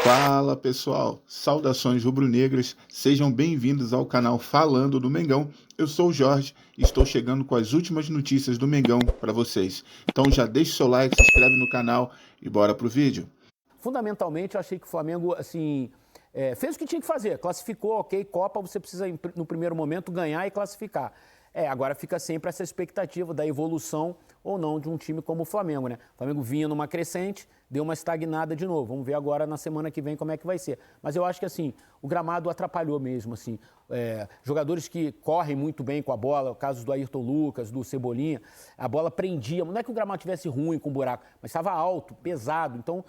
Fala pessoal, saudações rubro-negras, sejam bem-vindos ao canal Falando do Mengão. Eu sou o Jorge e estou chegando com as últimas notícias do Mengão para vocês. Então já deixa o seu like, se inscreve no canal e bora pro vídeo. Fundamentalmente, eu achei que o Flamengo, assim, fez o que tinha que fazer. Classificou, ok, Copa, você precisa, no primeiro momento, ganhar e classificar. Agora fica sempre essa expectativa da evolução ou não de um time como o Flamengo, né? O Flamengo vinha numa crescente, deu uma estagnada de novo. Vamos ver agora na semana que vem como é que vai ser. Mas eu acho que, assim, o gramado atrapalhou mesmo, assim. Jogadores que correm muito bem com a bola, casos do Ayrton Lucas, do Cebolinha, a bola prendia. Não é que o gramado tivesse ruim com buraco, mas estava alto, pesado. Então,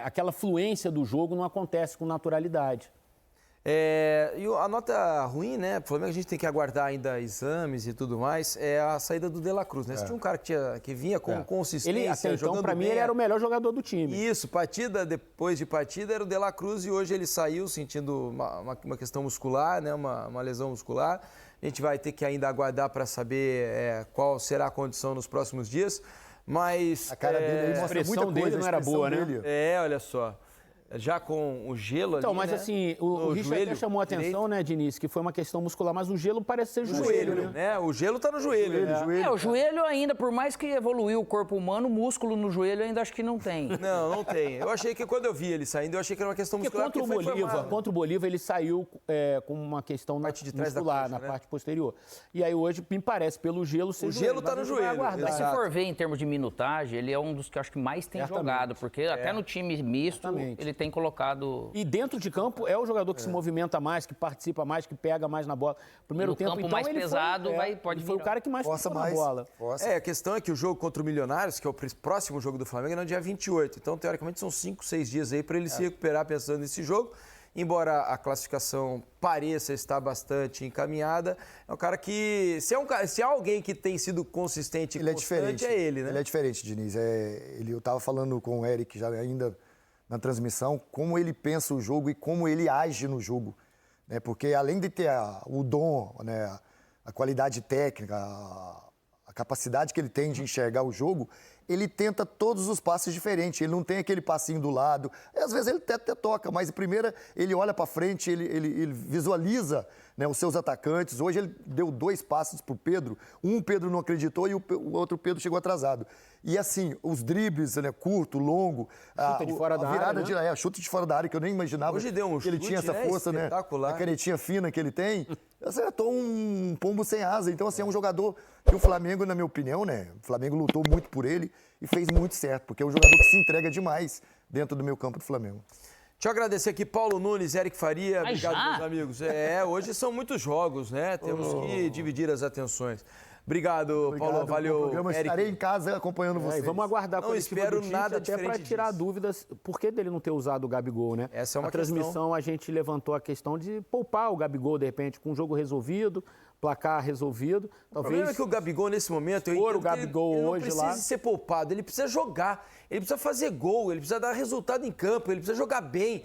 aquela fluência do jogo não acontece com naturalidade. E a nota ruim, né? O Flamengo a gente tem que aguardar ainda exames e tudo mais, é a saída do De La Cruz, né? Você tinha um cara que vinha com consistência, ele, até então, para mim, bem, ele era o melhor jogador do time. Isso, partida depois de partida era o De La Cruz e hoje ele saiu sentindo uma questão muscular, né? Uma lesão muscular. A gente vai ter que ainda aguardar para saber qual será a condição nos próximos dias, mas... A cara dele aí mostra muita coisa, dele não era boa, né? Olha só. Já com o gelo então, ali, mas né? assim, o Richard até chamou a atenção, né, Diniz, que foi uma questão muscular, mas o gelo parece ser joelho, né? O gelo tá no joelho. O joelho ainda, por mais que evoluiu o corpo humano, o músculo no joelho ainda acho que não tem. Não tem. Eu achei que quando eu vi ele saindo, eu achei que era uma questão muscular. Contra o Bolívar, ele saiu com uma questão muscular na parte posterior. E aí hoje, me parece, pelo gelo, o gelo tá no joelho. Mas se for ver em termos de minutagem, ele é um dos que eu acho que mais tem jogado, porque até no time misto, ele tem colocado... E dentro de campo é o jogador que se movimenta mais, que participa mais, que pega mais na bola. Primeiro tempo, campo mais pesado, pode foi o cara que mais força na bola. A questão é que o jogo contra o Milionários, que é o próximo jogo do Flamengo, é no dia 28. Então, teoricamente, são 5, 6 dias aí para ele se recuperar pensando nesse jogo. Embora a classificação pareça estar bastante encaminhada, é um cara que... Se há alguém que tem sido consistente e constante, é ele, né? Ele é diferente, Diniz. Eu estava falando com o Eric já ainda na transmissão, como ele pensa o jogo e como ele age no jogo. Né? Porque além de ter o dom, né, a qualidade técnica, a capacidade que ele tem de enxergar o jogo, ele tenta todos os passes diferentes. Ele não tem aquele passinho do lado. Às vezes ele até toca, mas primeiro ele olha para frente, ele visualiza, né, os seus atacantes. Hoje ele deu 2 passes para o Pedro. Um, o Pedro não acreditou e o outro Pedro chegou atrasado. E assim, os dribles, né, curto, longo, chute de fora da virada área, né? Chute de fora da área, que eu nem imaginava Hoje deu um que ele tinha essa força, né? A canetinha fina que ele tem. Acertou um pombo sem asa. Então, assim, é um jogador que o Flamengo, na minha opinião, né? O Flamengo lutou muito por ele e fez muito certo, porque é um jogador que se entrega demais dentro do meio campo do Flamengo. Deixa eu agradecer aqui Paulo Nunes, Eric Faria, obrigado, meus amigos. Hoje são muitos jogos, né? Temos que dividir as atenções. Obrigado, Paulo, valeu, Eric. Estarei em casa acompanhando vocês. Vamos aguardar não espero nada até para tirar dúvidas, por que dele não ter usado o Gabigol, né? Essa é uma transmissão, a gente levantou a questão de poupar o Gabigol, de repente, com o jogo resolvido, placar resolvido. O problema é que o Gabigol, nesse momento, ele não precisa ser poupado, ele precisa jogar, ele precisa fazer gol, ele precisa dar resultado em campo, ele precisa jogar bem.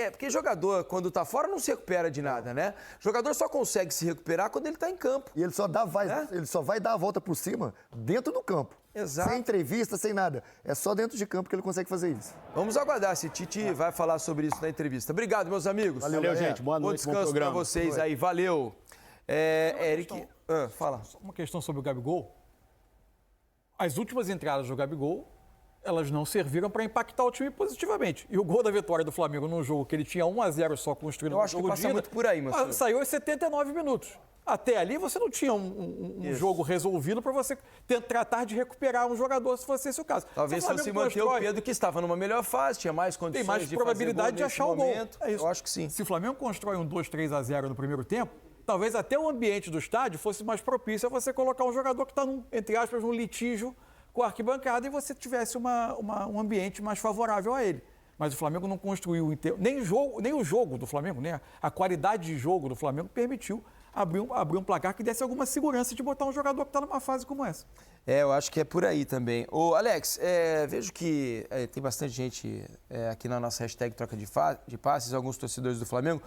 Porque jogador, quando tá fora, não se recupera de nada, né? Jogador só consegue se recuperar quando ele tá em campo. E ele só vai dar a volta por cima dentro do campo. Exato. Sem entrevista, sem nada. É só dentro de campo que ele consegue fazer isso. Vamos aguardar se Tite vai falar sobre isso na entrevista. Obrigado, meus amigos. Valeu, gente. Boa noite, bom descanso para vocês aí. Valeu. Eric, fala. Uma questão sobre o Gabigol. As últimas entradas do Gabigol, elas não serviram para impactar o time positivamente. E o gol da vitória do Flamengo num jogo que ele tinha 1-0 só construído no jogo de ida... Eu acho que passa muito por aí, Marcelo. Saiu aos 79 minutos. Até ali você não tinha um jogo resolvido para você tratar de recuperar um jogador, se fosse esse o caso. Talvez fosse manter o Pedro, que estava numa melhor fase, tinha mais condições tem mais probabilidade de achar o gol. É isso. Eu acho que sim. Se o Flamengo constrói um 2-3-0 no primeiro tempo, talvez até o ambiente do estádio fosse mais propício a você colocar um jogador que está, entre aspas, num litígio com a arquibancada e você tivesse um ambiente mais favorável a ele. Mas o Flamengo não construiu nem o jogo do Flamengo, né? A qualidade de jogo do Flamengo permitiu abrir um placar que desse alguma segurança de botar um jogador que está numa fase como essa. Eu acho que é por aí também. Ô, Alex, vejo que tem bastante gente aqui na nossa hashtag troca de passes, alguns torcedores do Flamengo,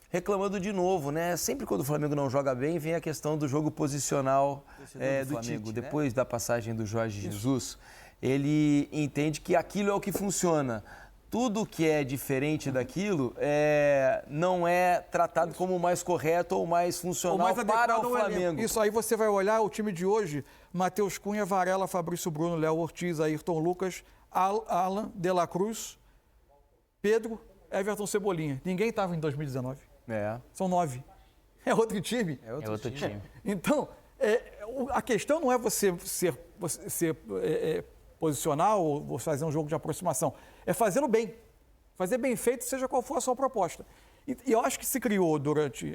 reclamando de novo, né? Sempre quando o Flamengo não joga bem, vem a questão do jogo posicional do Flamengo. Tite, depois da passagem do Jorge Jesus, ele entende que aquilo é o que funciona. tudo que é diferente daquilo não é tratado como o mais correto ou mais funcional para o Flamengo. Isso aí você vai olhar o time de hoje: Matheus Cunha, Varela, Fabrício Bruno, Léo Ortiz, Ayrton Lucas, Alan, De La Cruz, Pedro, Everton, Cebolinha. Ninguém estava em 2019. São 9. É outro time. É outro time. Então, a questão não é você posicionar ou fazer um jogo de aproximação. É fazê-lo bem. Fazer bem feito, seja qual for a sua proposta. E eu acho que se criou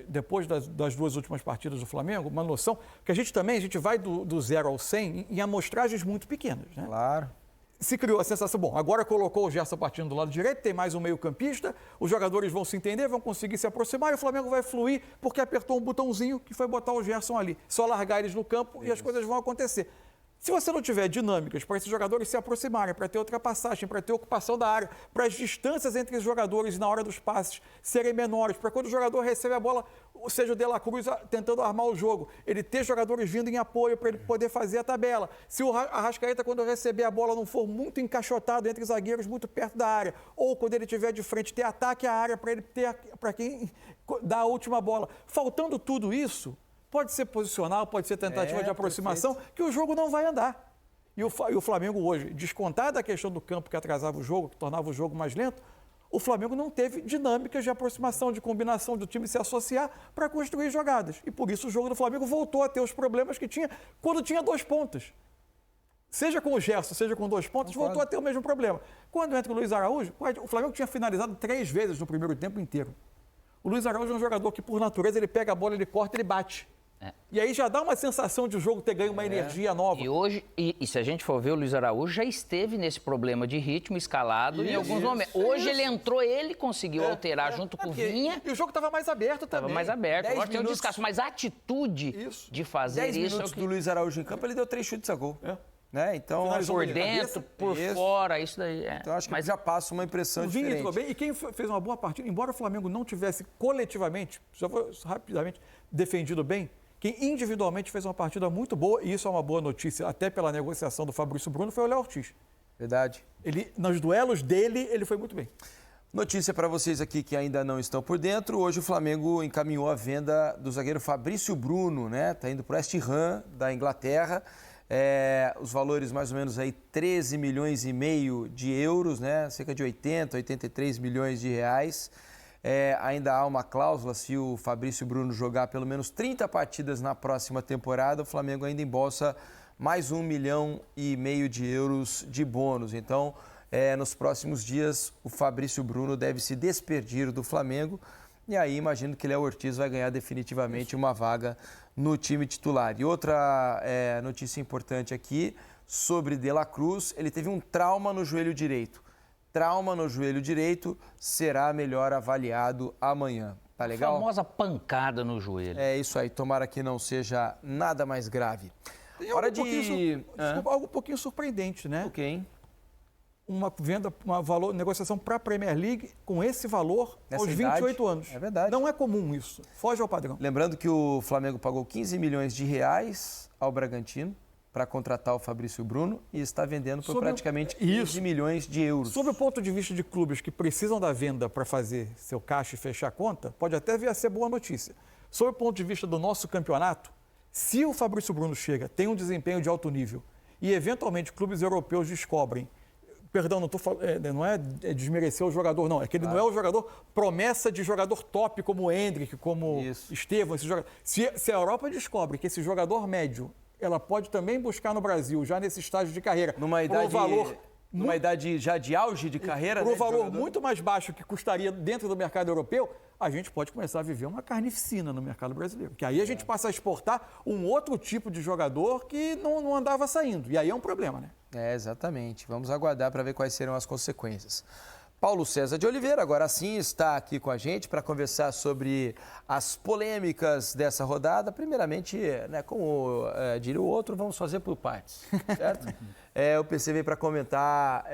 depois das duas últimas partidas do Flamengo, uma noção que a gente vai do 0 ao 100 em amostragens muito pequenas, né? Claro. Se criou a sensação, bom, agora colocou o Gerson partindo do lado direito, tem mais um meio-campista, os jogadores vão se entender, vão conseguir se aproximar e o Flamengo vai fluir porque apertou um botãozinho que foi botar o Gerson ali. Só largar eles no campo e as coisas vão acontecer. Se você não tiver dinâmicas para esses jogadores se aproximarem, para ter ultrapassagem, para ter ocupação da área, para as distâncias entre os jogadores na hora dos passes serem menores, para quando o jogador recebe a bola, seja o De La Cruz tentando armar o jogo, ele ter jogadores vindo em apoio para ele poder fazer a tabela. Se o Arrascaeta, quando receber a bola, não for muito encaixotado entre zagueiros muito perto da área, ou quando ele estiver de frente, ter ataque à área para ele ter para quem dá a última bola. Faltando tudo isso, pode ser posicional, pode ser tentativa de aproximação, perfeito, que o jogo não vai andar. E o Flamengo hoje, descontado a questão do campo que atrasava o jogo, que tornava o jogo mais lento, o Flamengo não teve dinâmicas de aproximação, de combinação do time se associar para construir jogadas. E por isso o jogo do Flamengo voltou a ter os problemas que tinha quando tinha 2 pontas. Seja com o Gerson, seja com 2 pontas, voltou a ter o mesmo problema. Quando entra o Luiz Araújo, o Flamengo tinha finalizado 3 vezes no primeiro tempo inteiro. O Luiz Araújo é um jogador que, por natureza, ele pega a bola, ele corta, ele bate. E aí já dá uma sensação de o jogo ter ganho uma energia nova. E hoje, e se a gente for ver, o Luiz Araújo já esteve nesse problema de ritmo escalado em alguns momentos. Hoje ele entrou, ele conseguiu alterar junto com o Vinha. E o jogo estava mais aberto também. Estava mais aberto. Agora tem um descanso, mas a atitude de fazer 10 isso... 10 minutos do Luiz Araújo em campo, ele deu 3 chutes a gol. Né? Então, por dentro, por fora, isso daí. Então, acho que já passa uma impressão diferente. O Vinha entrou bem, e quem fez uma boa partida, embora o Flamengo não tivesse coletivamente, já foi rapidamente defendido bem, quem individualmente fez uma partida muito boa, e isso é uma boa notícia, até pela negociação do Fabrício Bruno, foi o Léo Ortiz. Verdade. Nos duelos dele, ele foi muito bem. Notícia para vocês aqui que ainda não estão por dentro. Hoje o Flamengo encaminhou a venda do zagueiro Fabrício Bruno, né? Está indo para o West Ham, da Inglaterra. Os valores mais ou menos aí 13 milhões e meio de euros, né? Cerca de 83 milhões de reais. Ainda há uma cláusula, se o Fabrício Bruno jogar pelo menos 30 partidas na próxima temporada, o Flamengo ainda embolsa mais 1,5 milhão de euros de bônus. Então, nos próximos dias, o Fabrício Bruno deve se despedir do Flamengo. E aí, imagino que Léo Ortiz vai ganhar definitivamente uma vaga no time titular. E outra notícia importante aqui, sobre De La Cruz, ele teve um trauma no joelho direito. Trauma no joelho direito, será melhor avaliado amanhã. Tá legal? A famosa pancada no joelho. É isso aí, tomara que não seja nada mais grave. Hora algo um pouquinho surpreendente, né? Ok, hein? Uma venda, negociação para a Premier League com esse valor aos 28 anos. É verdade. Não é comum isso, foge ao padrão. Lembrando que o Flamengo pagou 15 milhões de reais ao Bragantino para contratar o Fabrício Bruno e está vendendo por praticamente 15 milhões de euros. Sob o ponto de vista de clubes que precisam da venda para fazer seu caixa e fechar a conta, pode até vir a ser boa notícia. Sob o ponto de vista do nosso campeonato, se o Fabrício Bruno chega, tem um desempenho de alto nível e eventualmente clubes europeus descobrem, perdão, não é desmerecer o jogador, não, é que ele não é o jogador promessa de jogador top como o Endrick, como Estevão, esse jogador. Se a Europa descobre que esse jogador médio ela pode também buscar no Brasil, já nesse estágio de carreira, numa idade já de auge de carreira, por um valor muito mais baixo que custaria dentro do mercado europeu, a gente pode começar a viver uma carnificina no mercado brasileiro. Que aí a gente passa a exportar um outro tipo de jogador que não andava saindo. E aí é um problema, né? Exatamente. Vamos aguardar para ver quais serão as consequências. Paulo César de Oliveira, agora sim, está aqui com a gente para conversar sobre as polêmicas dessa rodada. Primeiramente, né, como diria o outro, vamos fazer por partes, certo? O PC veio para comentar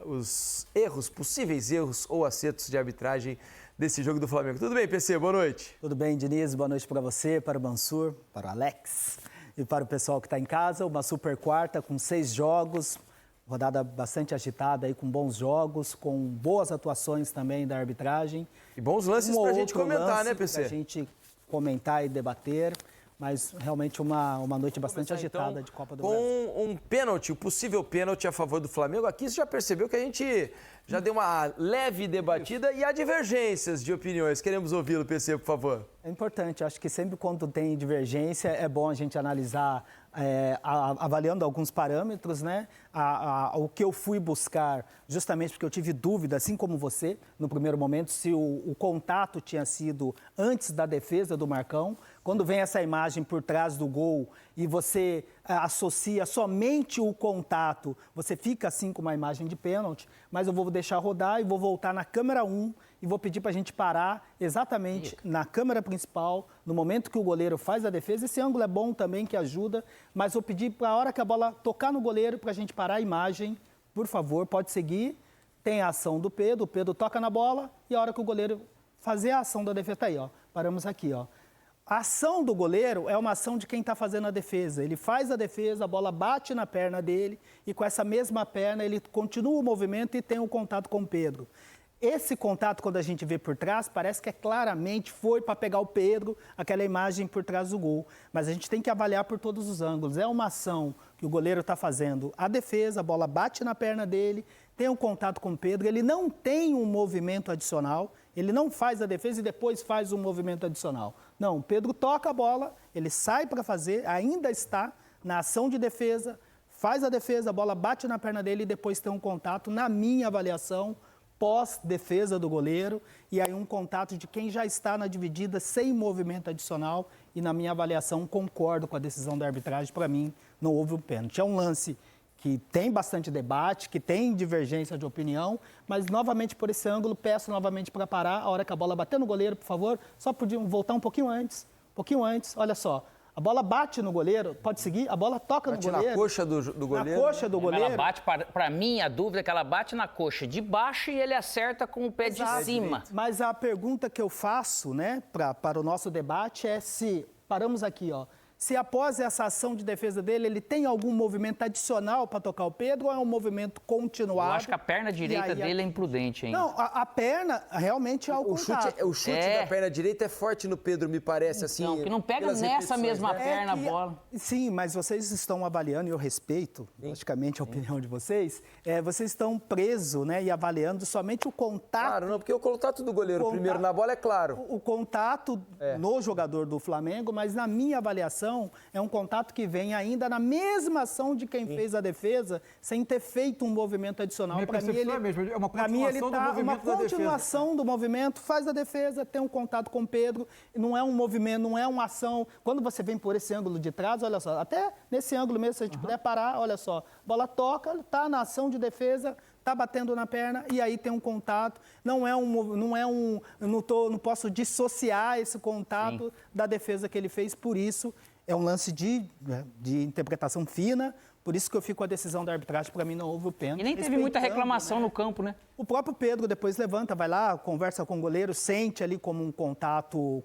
os possíveis erros ou acertos de arbitragem desse jogo do Flamengo. Tudo bem, PC? Boa noite. Tudo bem, Diniz? Boa noite para você, para o Mansur, para o Alex e para o pessoal que está em casa. Uma super quarta com 6 jogos. Rodada bastante agitada, aí, com bons jogos, com boas atuações também da arbitragem. E bons lances para a gente comentar, né, PC? Para a gente comentar e debater. Mas realmente uma noite bastante agitada então, de Copa do Brasil. Com um pênalti, um possível pênalti a favor do Flamengo. Aqui você já percebeu que a gente já deu uma leve debatida e há divergências de opiniões. Queremos ouvi-lo, PC, por favor. É importante, acho que sempre quando tem divergência é bom a gente analisar, avaliando alguns parâmetros, né? O que eu fui buscar, justamente porque eu tive dúvida, assim como você, no primeiro momento, se o contato tinha sido antes da defesa do Marcão. Quando vem essa imagem por trás do gol e você associa somente o contato, você fica assim com uma imagem de pênalti, mas eu vou deixar rodar e vou voltar na câmera 1 e vou pedir para a gente parar exatamente na câmera principal, no momento que o goleiro faz a defesa. Esse ângulo é bom também, que ajuda, mas vou pedir para a hora que a bola tocar no goleiro, para a gente parar a imagem. Por favor, pode seguir. Tem a ação do Pedro, o Pedro toca na bola e a hora que o goleiro fazer a ação da defesa, tá aí, ó, paramos aqui, ó. A ação do goleiro é uma ação de quem está fazendo a defesa. Ele faz a defesa, a bola bate na perna dele e com essa mesma perna ele continua o movimento e tem um contato com o Pedro. Esse contato, quando a gente vê por trás, parece que claramente foi para pegar o Pedro, aquela imagem por trás do gol. Mas a gente tem que avaliar por todos os ângulos. É uma ação que o goleiro está fazendo a defesa, a bola bate na perna dele, tem um contato com o Pedro, ele não tem um movimento adicional, ele não faz a defesa e depois faz um movimento adicional. Não, o Pedro toca a bola, ele sai para fazer, ainda está na ação de defesa, faz a defesa, a bola bate na perna dele e depois tem um contato, na minha avaliação, pós-defesa do goleiro, e aí um contato de quem já está na dividida sem movimento adicional, e na minha avaliação concordo com a decisão da arbitragem, para mim não houve um pênalti. É um lance que tem bastante debate, que tem divergência de opinião, mas novamente por esse ângulo, peço novamente para parar, a hora que a bola bater no goleiro, por favor, só podiam voltar um pouquinho antes, olha só. A bola bate no goleiro, pode seguir, a bola toca no goleiro. Na coxa do goleiro. Na coxa do goleiro. Ela bate, para mim, a dúvida é que ela bate na coxa de baixo e ele acerta com o pé de cima. Mas a pergunta que eu faço, né, para o nosso debate é se, paramos aqui, ó, se após essa ação de defesa dele, ele tem algum movimento adicional para tocar o Pedro ou é um movimento continuado? Eu acho que a perna direita dele é imprudente ainda. Não, a perna realmente é o contato. O chute da perna direita é forte no Pedro, me parece, assim. Não, que não pega nessa mesma perna a bola. Sim, mas vocês estão avaliando, e eu respeito, logicamente, a opinião de vocês, vocês estão presos, né, e avaliando somente o contato. Claro, não, porque o contato do goleiro primeiro na bola é claro. O contato no jogador do Flamengo, mas na minha avaliação, é um contato que vem ainda na mesma ação de quem fez a defesa, sem ter feito um movimento adicional. Para mim, é uma continuação do movimento uma continuação do movimento, faz a defesa, tem um contato com o Pedro, não é um movimento, não é uma ação. Quando você vem por esse ângulo de trás, olha só, até nesse ângulo mesmo, se a gente puder parar, olha só, bola toca, está na ação de defesa, está batendo na perna e aí tem um contato. Eu não posso dissociar esse contato da defesa que ele fez, por isso é um lance de interpretação fina, por isso que eu fico com a decisão da arbitragem, para mim não houve o pênalti. E nem teve muita reclamação no campo, né? O próprio Pedro depois levanta, vai lá, conversa com o goleiro, sente ali como um contato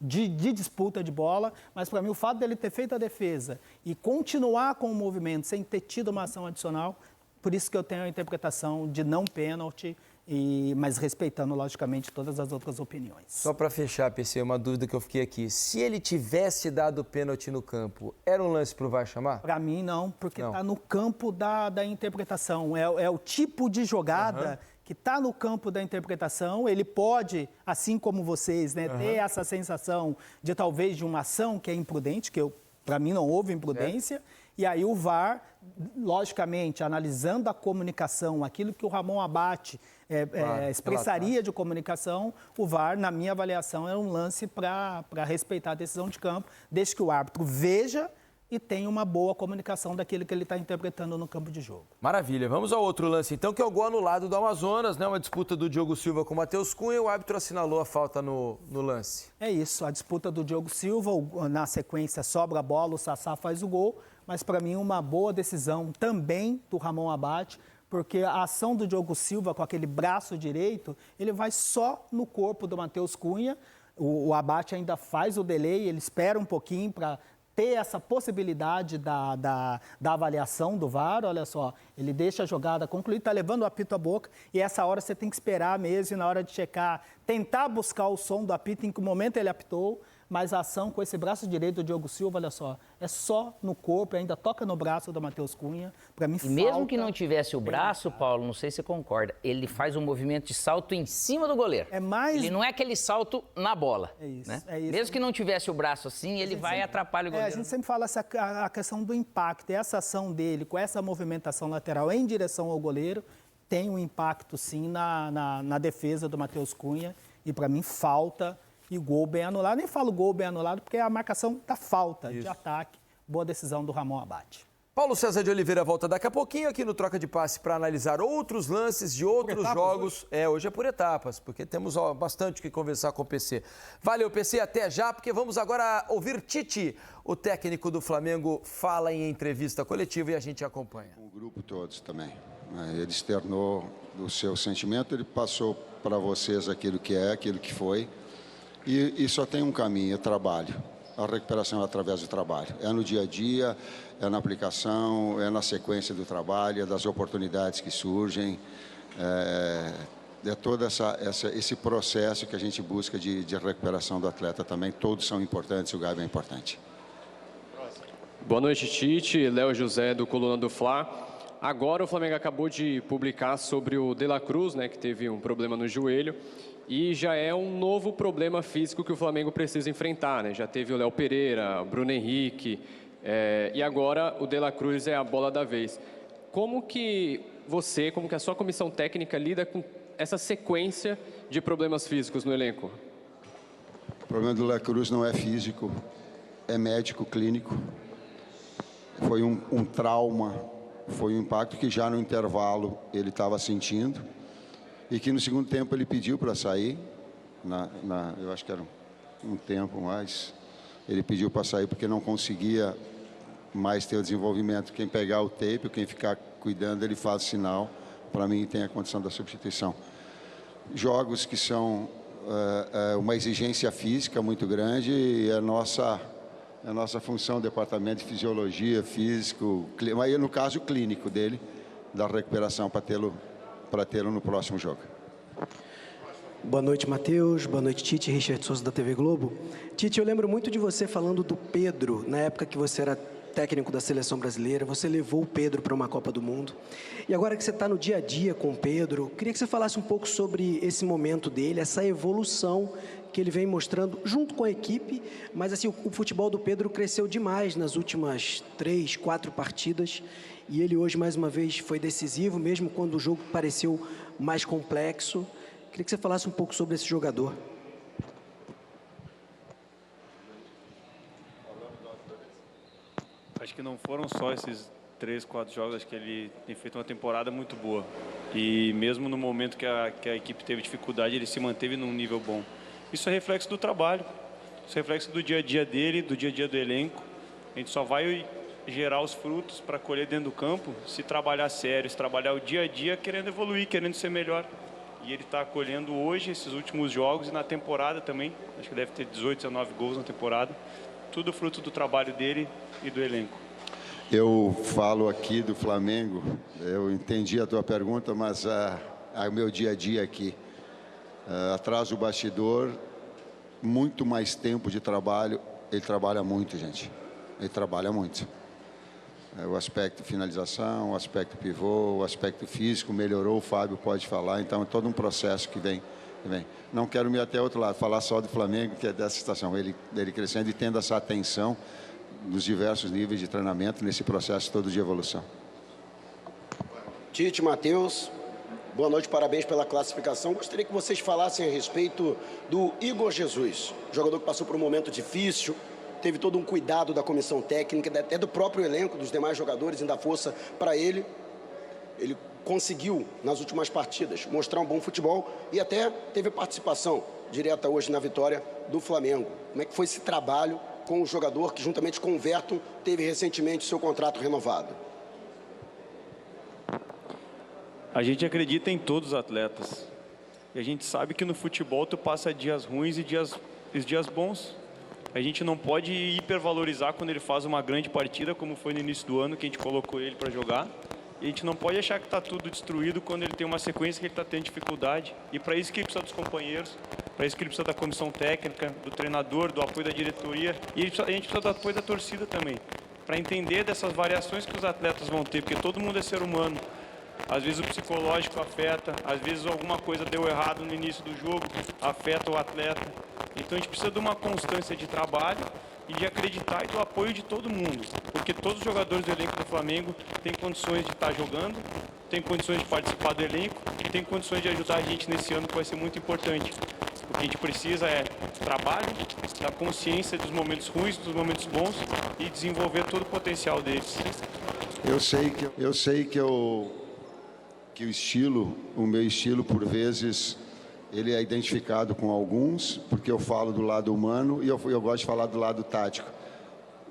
de disputa de bola, mas para mim o fato dele ter feito a defesa e continuar com o movimento sem ter tido uma ação adicional, por isso que eu tenho a interpretação de não pênalti, mas respeitando, logicamente, todas as outras opiniões. Só para fechar, PC, uma dúvida que eu fiquei aqui. Se ele tivesse dado pênalti no campo, era um lance para o VAR chamar? Para mim, não, porque está no campo da interpretação. É o tipo de jogada que está no campo da interpretação. Ele pode, assim como vocês, né, ter essa sensação de talvez de uma ação que é imprudente, que para mim não houve imprudência. E aí o VAR, logicamente, analisando a comunicação, aquilo que o Ramon Abate expressaria de comunicação, o VAR, na minha avaliação, é um lance para respeitar a decisão de campo, desde que o árbitro veja e tenha uma boa comunicação daquilo que ele está interpretando no campo de jogo. Maravilha. Vamos ao outro lance, então, que é o gol anulado do Amazonas, né? Uma disputa do Diogo Silva com o Matheus Cunha, o árbitro assinalou a falta no lance. É isso, a disputa do Diogo Silva, na sequência sobra a bola, o Sassá faz o gol, mas para mim uma boa decisão também do Ramon Abate, porque a ação do Diogo Silva com aquele braço direito, ele vai só no corpo do Matheus Cunha, o Abate ainda faz o delay, ele espera um pouquinho para ter essa possibilidade da avaliação do VAR, olha só, ele deixa a jogada concluída, está levando o apito à boca e essa hora você tem que esperar mesmo e na hora de checar, tentar buscar o som do apito, em que momento ele apitou, mas a ação com esse braço direito do Diogo Silva, olha só, é só no corpo, ainda toca no braço do Matheus Cunha, para mim e mesmo que não tivesse o braço, Paulo, não sei se você concorda, ele faz um movimento de salto em cima do goleiro. Ele não é aquele salto na bola. É isso, né? é isso. Mesmo que não tivesse o braço assim, ele vai e atrapalha o goleiro. A gente sempre fala a questão do impacto, e essa ação dele, com essa movimentação lateral em direção ao goleiro, tem um impacto sim na defesa do Matheus Cunha, e para mim falta... E gol bem anulado. Nem falo gol bem anulado, porque é a marcação da falta de ataque. Boa decisão do Ramon Abate. Paulo César de Oliveira volta daqui a pouquinho aqui no Troca de Passe para analisar outros lances de outros jogos. Hoje é por etapas, porque temos bastante o que conversar com o PC. Valeu, PC, até já, porque vamos agora ouvir Tite, o técnico do Flamengo, fala em entrevista coletiva e a gente acompanha. O grupo todos também. Ele externou o seu sentimento, ele passou para vocês aquilo que é, aquilo que foi. E só tem um caminho, é trabalho. A recuperação é através do trabalho. É no dia a dia, é na aplicação, é na sequência do trabalho, é das oportunidades que surgem. É todo esse processo que a gente busca de recuperação do atleta também. Todos são importantes, o Gabi é importante. Boa noite, Tite. Léo José, do Coluna do Fla. Agora o Flamengo acabou de publicar sobre o De La Cruz, né, que teve um problema no joelho. E já é um novo problema físico que o Flamengo precisa enfrentar, né? Já teve o Léo Pereira, o Bruno Henrique, e agora o De La Cruz é a bola da vez. Como que a sua comissão técnica lida com essa sequência de problemas físicos no elenco? O problema do De La Cruz não é físico, é médico, clínico. Foi um trauma, foi um impacto que já no intervalo ele estava sentindo. E que no segundo tempo ele pediu para sair, eu acho que era um tempo mais, ele pediu para sair porque não conseguia mais ter o desenvolvimento. Quem pegar o tape, quem ficar cuidando, ele faz sinal, para mim tem a condição da substituição. Jogos que são uma exigência física muito grande e a nossa função, departamento de fisiologia, físico, mas no caso clínico dele, da recuperação para tê-lo no próximo jogo. Boa noite, Matheus. Boa noite, Tite. Richard Souza, da TV Globo. Tite, eu lembro muito de você falando do Pedro, na época que você era técnico da Seleção Brasileira. Você levou o Pedro para uma Copa do Mundo. E agora que você está no dia a dia com o Pedro, queria que você falasse um pouco sobre esse momento dele, essa evolução que ele vem mostrando junto com a equipe. Mas assim, o futebol do Pedro cresceu demais nas últimas 3, 4 partidas. E ele hoje, mais uma vez, foi decisivo, mesmo quando o jogo pareceu mais complexo. Queria que você falasse um pouco sobre esse jogador. Acho que não foram só esses 3, 4 jogos, acho que ele tem feito uma temporada muito boa. E mesmo no momento que a equipe teve dificuldade, ele se manteve num nível bom. Isso é reflexo do trabalho, isso é reflexo do dia a dia dele, do dia a dia do elenco. A gente só vai gerar os frutos para colher dentro do campo se trabalhar sério, se trabalhar o dia a dia querendo evoluir, querendo ser melhor. E ele está colhendo hoje esses últimos jogos e na temporada também, acho que deve ter 18, 19 gols na temporada, tudo fruto do trabalho dele e do elenco. Eu falo aqui do Flamengo, eu entendi a tua pergunta, mas o meu dia a dia aqui, atrás do bastidor, muito mais tempo de trabalho, ele trabalha muito, gente, ele trabalha muito. O aspecto finalização, o aspecto pivô, o aspecto físico melhorou, o Fábio pode falar, então é todo um processo que vem. Não quero me ir até outro lado, falar só do Flamengo, que é dessa situação, ele crescendo e tendo essa atenção nos diversos níveis de treinamento, nesse processo todo de evolução. Tite, Matheus, boa noite, parabéns pela classificação. Gostaria que vocês falassem a respeito do Igor Jesus, jogador que passou por um momento difícil, teve todo um cuidado da comissão técnica, até do próprio elenco, dos demais jogadores, em dar força para ele. Ele conseguiu, nas últimas partidas, mostrar um bom futebol e até teve participação direta hoje na vitória do Flamengo. Como é que foi esse trabalho com o jogador que, juntamente com o Verton, teve recentemente seu contrato renovado? A gente acredita em todos os atletas. E a gente sabe que no futebol tu passa dias ruins e dias bons. A gente não pode hipervalorizar quando ele faz uma grande partida, como foi no início do ano, que a gente colocou ele para jogar. E a gente não pode achar que está tudo destruído quando ele tem uma sequência que ele está tendo dificuldade. E para isso que ele precisa dos companheiros, para isso que ele precisa da comissão técnica, do treinador, do apoio da diretoria. E a gente precisa do apoio da torcida também, para entender dessas variações que os atletas vão ter, porque todo mundo é ser humano. Às vezes o psicológico afeta, às vezes alguma coisa deu errado no início do jogo, afeta o atleta. Então a gente precisa de uma constância de trabalho e de acreditar e do apoio de todo mundo, porque todos os jogadores do elenco do Flamengo têm condições de estar jogando, têm condições de participar do elenco e têm condições de ajudar a gente nesse ano, que vai ser muito importante. O que a gente precisa é trabalho, da consciência dos momentos ruins, dos momentos bons e desenvolver todo o potencial deles. Eu sei que o meu estilo, por vezes, ele é identificado com alguns, porque eu falo do lado humano e eu gosto de falar do lado tático.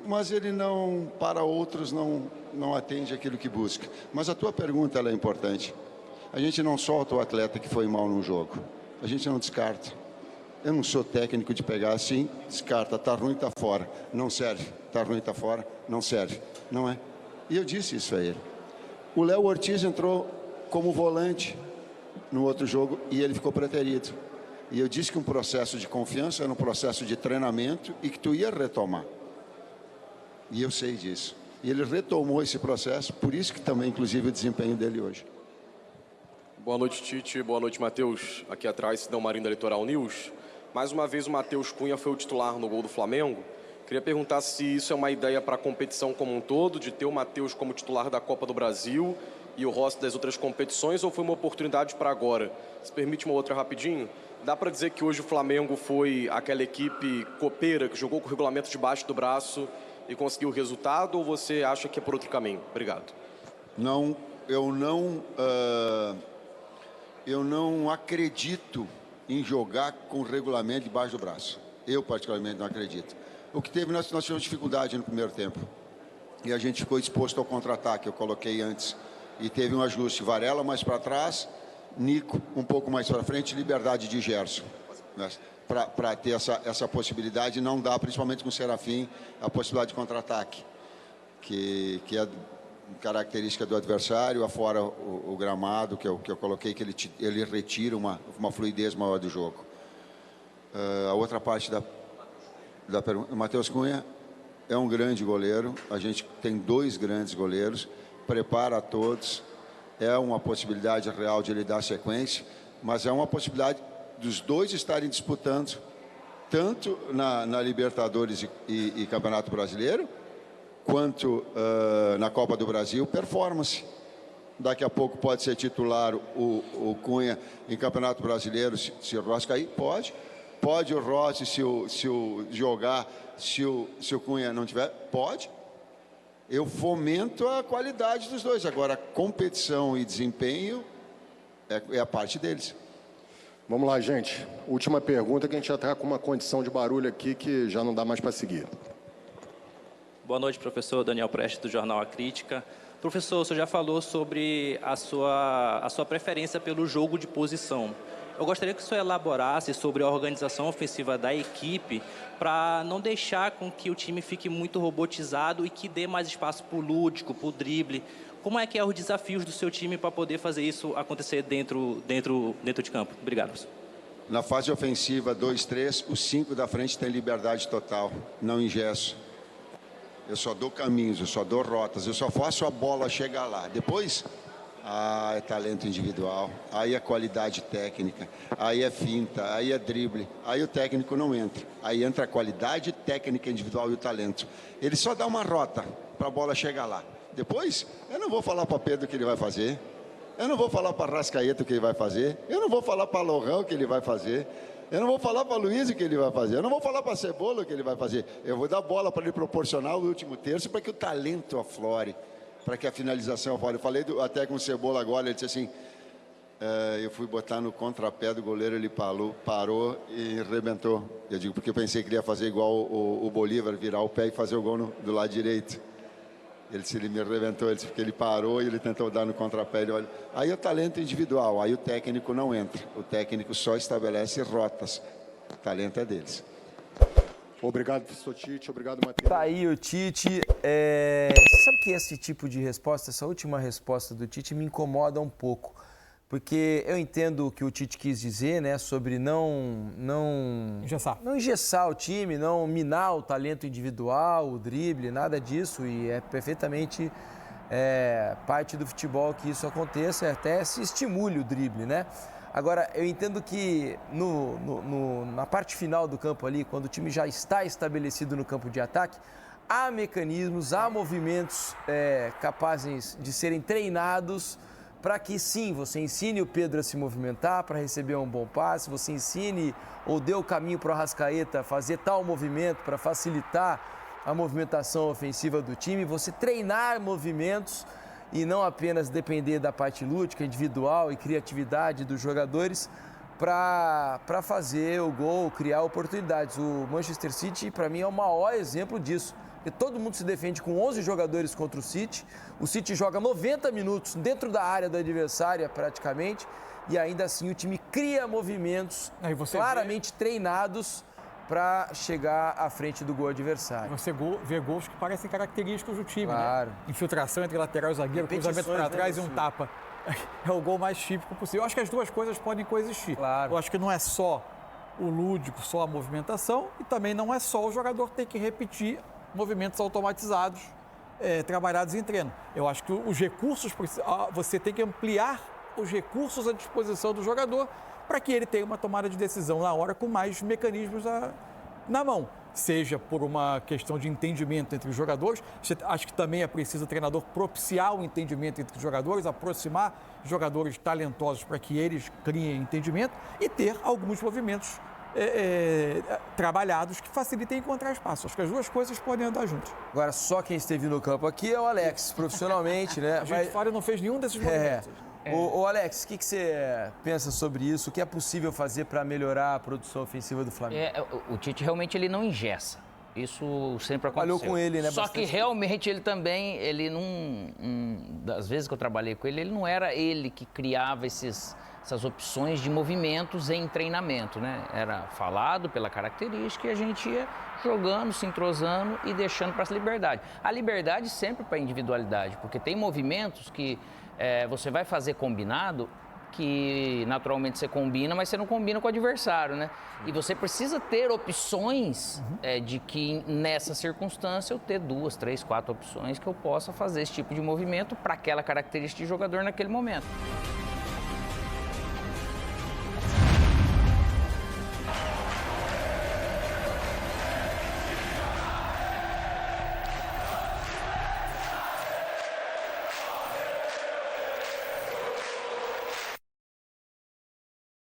Mas ele não, para outros, não atende aquilo que busca. Mas a tua pergunta ela é importante. A gente não solta o atleta que foi mal num jogo. A gente não descarta. Eu não sou técnico de pegar assim, descarta, tá ruim, tá fora. Não serve. Tá ruim, tá fora, não serve. Não é? E eu disse isso a ele. O Léo Ortiz entrou como volante no outro jogo e ele ficou preterido. E eu disse que um processo de confiança era um processo de treinamento e que tu ia retomar. E eu sei disso. E ele retomou esse processo, por isso que também, inclusive, o desempenho dele hoje. Boa noite, Tite. Boa noite, Matheus. Aqui atrás, Sidão Marinho da Litoral News. Mais uma vez, o Matheus Cunha foi o titular no gol do Flamengo. Queria perguntar se isso é uma ideia para a competição como um todo, de ter o Matheus como titular da Copa do Brasil e o Rossi das outras competições, ou foi uma oportunidade para agora? Se permite uma outra rapidinho, dá para dizer que hoje o Flamengo foi aquela equipe copeira que jogou com o regulamento debaixo do braço e conseguiu o resultado, ou você acha que é por outro caminho? Obrigado. Não, eu não acredito em jogar com o regulamento debaixo do braço. Eu, particularmente, não acredito. O que teve, nós tivemos dificuldade no primeiro tempo. E a gente ficou exposto ao contra-ataque, eu coloquei antes. E teve um ajuste, Varela mais para trás, Nico um pouco mais para frente, liberdade de Gerson. Né? Para ter essa possibilidade, não dá, principalmente com o Serafim, a possibilidade de contra-ataque, que é característica do adversário, afora o gramado, que eu coloquei, que ele retira uma fluidez maior do jogo. A outra parte da pergunta, o Matheus Cunha é um grande goleiro, a gente tem 2 grandes goleiros, prepara a todos, é uma possibilidade real de ele dar sequência, mas é uma possibilidade dos dois estarem disputando, tanto na Libertadores e Campeonato Brasileiro, quanto na Copa do Brasil, performance. Daqui a pouco pode ser titular o Cunha em Campeonato Brasileiro, se o Rossi cair, pode. Pode o Rossi, se o jogar, se o Cunha não tiver, pode. Eu fomento a qualidade dos dois. Agora, competição e desempenho é a parte deles. Vamos lá, gente. Última pergunta, que a gente já está com uma condição de barulho aqui que já não dá mais para seguir. Boa noite, professor Daniel Prestes, do Jornal A Crítica. Professor, o senhor já falou sobre a sua preferência pelo jogo de posição. Eu gostaria que o senhor elaborasse sobre a organização ofensiva da equipe para não deixar com que o time fique muito robotizado e que dê mais espaço para o lúdico, para o drible. Como é que é os desafios do seu time para poder fazer isso acontecer dentro de campo? Obrigado, professor. Na fase ofensiva 2-3, os 5 da frente têm liberdade total, não engesso. Eu só dou caminhos, eu só dou rotas, eu só faço a bola chegar lá. Depois, é talento individual, aí é qualidade técnica, aí é finta, aí é drible, aí o técnico não entra. Aí entra a qualidade técnica individual e o talento. Ele só dá uma rota para a bola chegar lá. Depois, eu não vou falar para Pedro o que ele vai fazer, eu não vou falar para Rascaeta o que ele vai fazer, eu não vou falar para Lohan o que ele vai fazer, eu não vou falar para Luiz o que ele vai fazer, eu não vou falar para Cebola o que ele vai fazer. Eu vou dar bola para ele proporcionar o último terço para que o talento aflore, para que a finalização aflore. Eu falei até com o Cebola agora, ele disse assim, eu fui botar no contrapé do goleiro, ele parou e arrebentou. Eu digo, porque eu pensei que ele ia fazer igual o Bolívar, virar o pé e fazer o gol do lado direito. Ele me arrebentou, ele disse, porque ele parou e ele tentou dar no contrapé. Olha. Aí o talento individual, aí o técnico não entra. O técnico só estabelece rotas. O talento é deles. Obrigado, professor Tite. Obrigado, Matheus. Tá aí o Tite. Você sabe que esse tipo de resposta, essa última resposta do Tite me incomoda um pouco. Porque eu entendo o que o Tite quis dizer, né, sobre não engessar o time, não minar o talento individual, o drible, nada disso. E é perfeitamente parte do futebol que isso aconteça, até se estimule o drible, né? Agora, eu entendo que na parte final do campo ali, quando o time já está estabelecido no campo de ataque, há mecanismos, há movimentos capazes de serem treinados para que, sim, você ensine o Pedro a se movimentar para receber um bom passe, você ensine ou dê o caminho para o Arrascaeta fazer tal movimento para facilitar a movimentação ofensiva do time, você treinar movimentos e não apenas depender da parte lúdica, individual e criatividade dos jogadores para fazer o gol, criar oportunidades. O Manchester City, para mim, é o maior exemplo disso. Porque todo mundo se defende com 11 jogadores contra o City City joga 90 minutos dentro da área do adversário praticamente e ainda assim o time cria movimentos claramente treinados para chegar à frente do gol adversário. Você vê gols que parecem característicos do time, claro, né? Infiltração entre lateral e zagueiro, cruzamento para trás e um tapa. É o gol mais típico possível. Eu acho que as duas coisas podem coexistir. Claro. Eu acho que não é só o lúdico, só a movimentação e também não é só o jogador ter que repetir movimentos automatizados trabalhados em treino. Eu acho que os recursos, você tem que ampliar os recursos à disposição do jogador para que ele tenha uma tomada de decisão na hora com mais mecanismos na mão. Seja por uma questão de entendimento entre os jogadores, acho que também é preciso o treinador propiciar o entendimento entre os jogadores, aproximar jogadores talentosos para que eles criem entendimento e ter alguns movimentos trabalhados que facilitem encontrar espaço. Acho que as duas coisas podem andar juntas. Agora, só quem esteve no campo aqui é o Alex, profissionalmente, né? A gente fora não fez nenhum desses movimentos. Ô Alex, o que você pensa sobre isso? O que é possível fazer para melhorar a produção ofensiva do Flamengo? O Tite realmente ele não engessa. Isso sempre aconteceu. Falhou com ele, né? Só que realmente ele também, das vezes que eu trabalhei com ele não era ele que criava essas opções de movimentos em treinamento, né? Era falado pela característica e a gente ia jogando, se entrosando e deixando para essa liberdade. A liberdade sempre para a individualidade, porque tem movimentos que você vai fazer combinado, que naturalmente você combina, mas você não combina com o adversário, né? E você precisa ter opções de que nessa circunstância eu ter 2, 3, 4 opções que eu possa fazer esse tipo de movimento para aquela característica de jogador naquele momento.